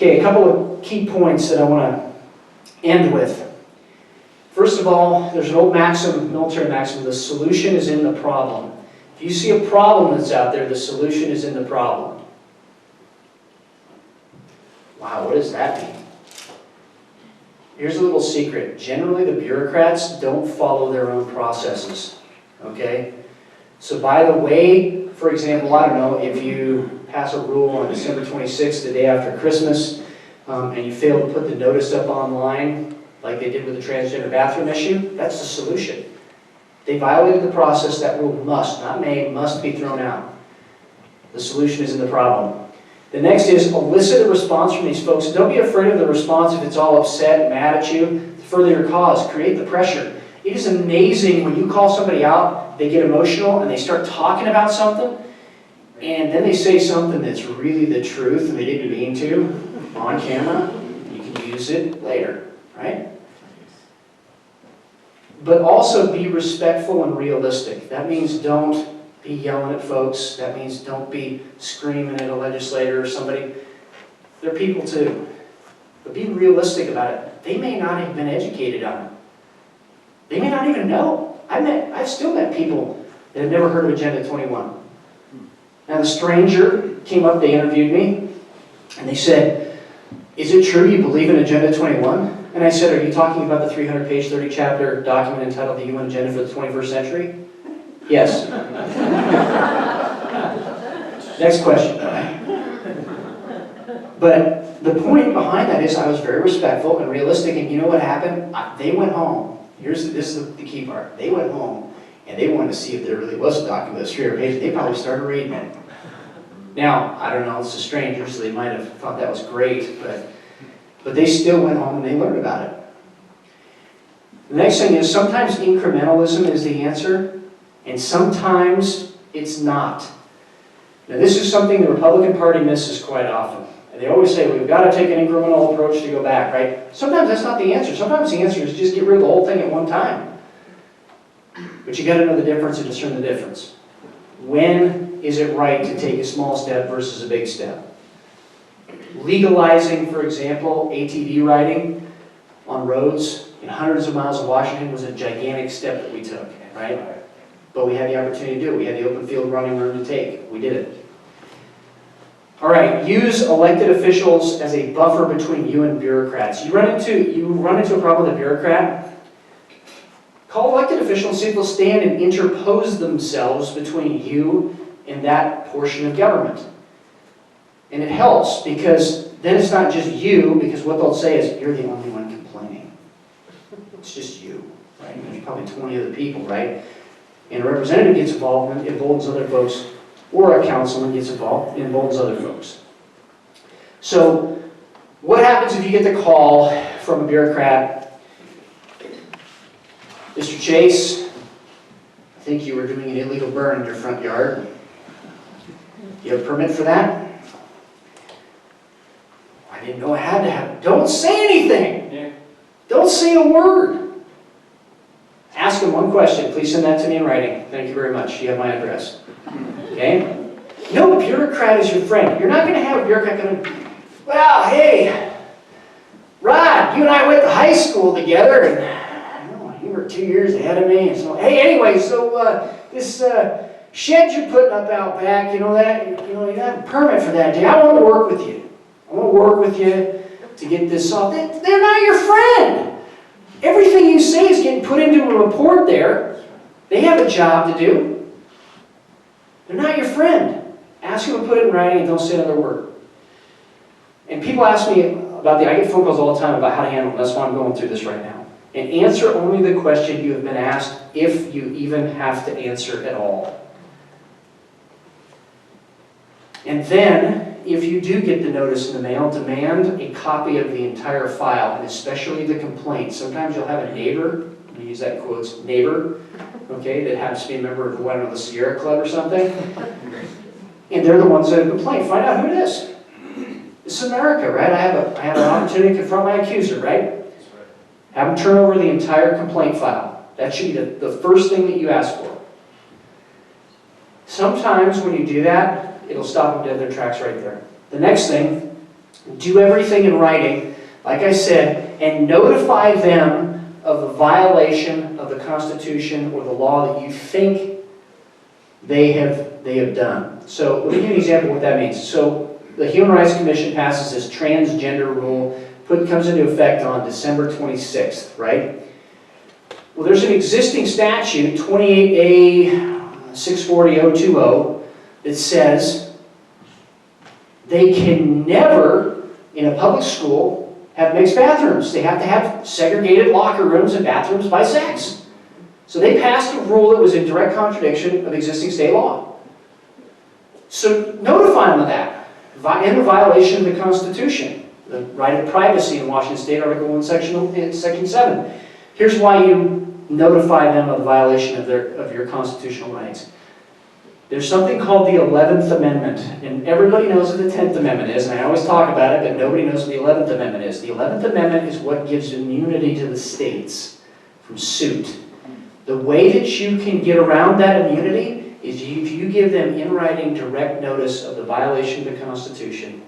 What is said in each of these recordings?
Okay, a couple of key points that I want to end with. First of all, there's an old maxim, military maxim, the solution is in the problem. If you see a problem that's out there, the solution is in the problem. Wow, what does that mean? Here's a little secret. Generally, the bureaucrats don't follow their own processes, okay? So by the way, for example, I don't know, if you pass a rule on December 26th, the day after Christmas, and you fail to put the notice up online, like they did with the transgender bathroom issue, that's the solution. They violated the process. That rule must, not may, must be thrown out. The solution is in the problem. The next is elicit a response from these folks. Don't be afraid of the response if it's all upset, mad at you. Further your cause. Create the pressure. It is amazing when you call somebody out, they get emotional and they start talking about something, and then they say something that's really the truth and they didn't mean to on camera. You can use it later, right? But also be respectful and realistic. That means don't be yelling at folks. That means don't be screaming at a legislator or somebody. They're people too. But be realistic about it. They may not have been educated on it. They may not even know. I've still met people that have never heard of Agenda 21. Now the stranger came up, they interviewed me, and they said, "Is it true you believe in Agenda 21? And I said, "Are you talking about the 300-page, 30-chapter document entitled the UN Agenda for the 21st Century? Yes. Next question. But the point behind that is I was very respectful and realistic, and you know what happened? They went home. This is the key part. They went home, and they wanted to see if there really was a document that's 300 pages. They probably started reading it. Now, I don't know, it's a stranger, so they might have thought that was great, but they still went home and they learned about it. The next thing is sometimes incrementalism is the answer, and sometimes it's not. Now this is something the Republican Party misses quite often. And they always say, we've got to take an incremental approach to go back, right? Sometimes that's not the answer. Sometimes the answer is just get rid of the whole thing at one time. But you got to know the difference and discern the difference. When is it right to take a small step versus a big step? Legalizing, for example, ATV riding on roads in hundreds of miles of Washington was a gigantic step that we took, right? But we had the opportunity to do it. We had the open field running room to take. We did it. All right, use elected officials as a buffer between you and bureaucrats. You run into a problem with a bureaucrat, call elected officials and see if they'll stand and interpose themselves between you and that portion of government. And it helps because then it's not just you, because what they'll say is, you're the only one complaining. It's just you, right? And there's probably 20 other people, right? And a representative gets involved and emboldens other folks, or a councilman gets involved and emboldens other folks. So, what happens if you get the call from a bureaucrat? Mr. Chase, I think you were doing an illegal burn in your front yard. You have a permit for that? I didn't know I had to have it. Don't say anything. Yeah. Don't say a word. Ask him one question. Please send that to me in writing. Thank you very much. You have my address. Okay? No bureaucrat is your friend. You're not going to have a bureaucrat going, well, hey, Rod, you and I went to high school together, and you were 2 years ahead of me. And so, hey, anyway, so this shed you're putting up out back, you have a permit for that, dude. I want to work with you. I want to work with you to get this solved. They're not your friend. Everything you say is getting put into a report there. They have a job to do. They're not your friend. Ask them to put it in writing and don't say another word. And people ask me about I get phone calls all the time about how to handle it. That's why I'm going through this right now. And answer only the question you have been asked, if you even have to answer at all. And then, if you do get the notice in the mail, demand a copy of the entire file, and especially the complaint. Sometimes you'll have a neighbor, I'm going to use that in quotes, neighbor, okay, that happens to be a member of the Sierra Club or something. And they're the ones that have complained. Find out who it is. This is America, right? I have an opportunity to confront my accuser, right? Have them turn over the entire complaint file. That should be the first thing that you ask for. Sometimes when you do that, it'll stop them dead in their tracks right there. The next thing Do everything in writing, like I said, and notify them of a violation of the Constitution or the law that you think they have done. So let me give you an example of what that means. So the Human Rights Commission passes this transgender rule, comes into effect on December 26th, right? Well, there's an existing statute, 28A 640-020, that says they can never, in a public school, have mixed bathrooms. They have to have segregated locker rooms and bathrooms by sex. So they passed a rule that was in direct contradiction of existing state law. So notify them of that, in a violation of the Constitution, the right of privacy in Washington State, Article 1, Section 7. Here's why you notify them of the violation of your constitutional rights. There's something called the 11th Amendment, and everybody knows what the 10th Amendment is, and I always talk about it, but nobody knows what the 11th Amendment is. The 11th Amendment is what gives immunity to the states from suit. The way that you can get around that immunity is if you give them in writing direct notice of the violation of the Constitution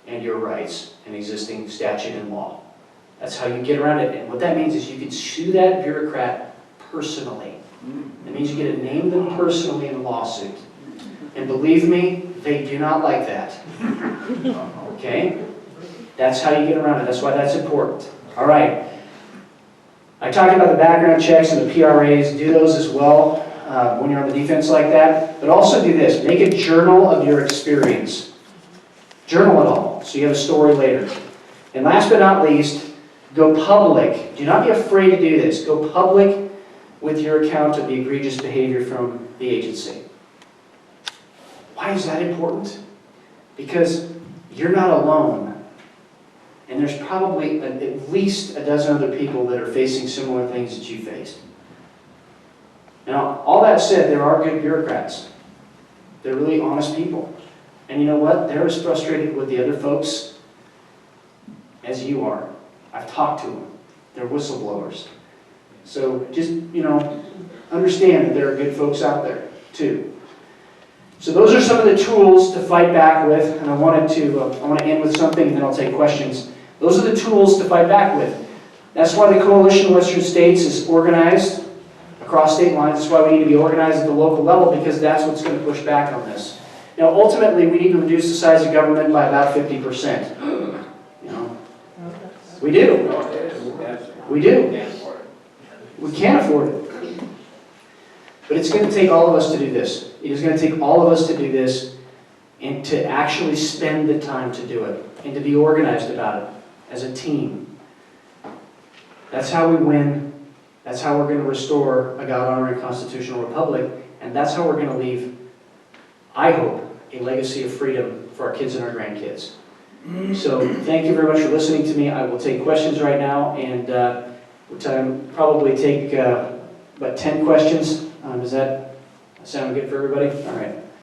and your rights and existing statute and law. That's how you get around it. And what that means is you can sue that bureaucrat personally. That means you get to name them personally in a lawsuit. And believe me, they do not like that. Okay? That's how you get around it. That's why that's important. All right. I talked about the background checks and the PRAs. Do those as well when you're on the defense like that. But also do this. Make a journal of your experience. Journal it all, so you have a story later. And last but not least, go public. Do not be afraid to do this. Go public with your account of the egregious behavior from the agency. Why is that important? Because you're not alone. And there's probably at least a dozen other people that are facing similar things that you faced. Now, all that said, there are good bureaucrats. They're really honest people. And you know what? They're as frustrated with the other folks as you are. I've talked to them. They're whistleblowers. So just, understand that there are good folks out there, too. So those are some of the tools to fight back with, and I want to end with something, and then I'll take questions. Those are the tools to fight back with. That's why the Coalition of Western States is organized across state lines. That's why we need to be organized at the local level, because that's what's going to push back on this. Now, ultimately, we need to reduce the size of government by about 50%. We do. We do. We can't afford it. But it's going to take all of us to do this. It is going to take all of us to do this and to actually spend the time to do it and to be organized about it as a team. That's how we win. That's how we're going to restore a God-honoring constitutional republic. And that's how we're going to leave, I hope, a legacy of freedom for our kids and our grandkids. So thank you very much for listening to me. I will take questions right now, and we'll probably take about 10 questions. Does that sound good for everybody? All right.